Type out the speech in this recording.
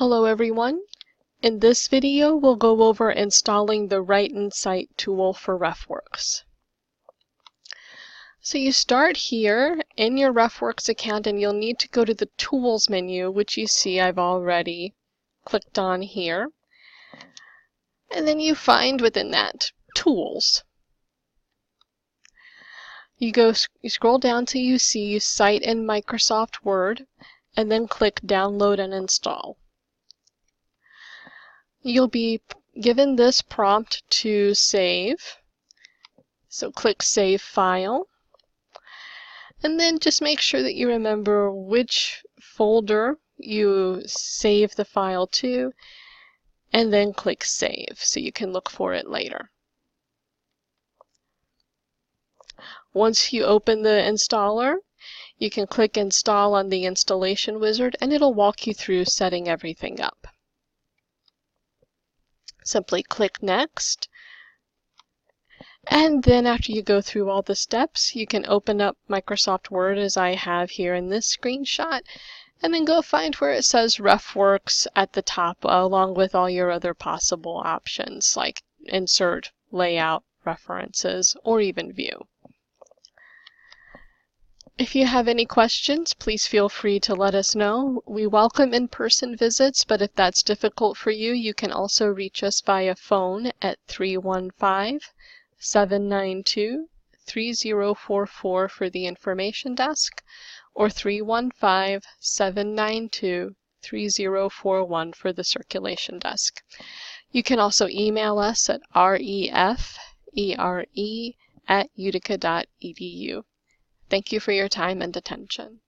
Hello everyone. In this video we'll go over installing the Write-N-Cite tool for RefWorks. So you start here in your RefWorks account and you'll need to go to the Tools menu, which you see I've already clicked on here. And then you find within that Tools. You scroll down till you see Cite in Microsoft Word and then click Download and Install. You'll be given this prompt to save. So click Save File. And then just make sure that you remember which folder you save the file to, and then click Save so you can look for it later. Once you open the installer, you can click Install on the installation wizard and it'll walk you through setting everything up. Simply click Next. And then after you go through all the steps, you can open up Microsoft Word as I have here in this screenshot, and then go find where it says RefWorks at the top, along with all your other possible options like Insert, Layout, References, or even View. If you have any questions, please feel free to let us know. We welcome in-person visits, but if that's difficult for you, you can also reach us via phone at 315-792-3044 for the information desk, or 315-792-3041 for the circulation desk. You can also email us at refere@utica.edu. Thank you for your time and attention.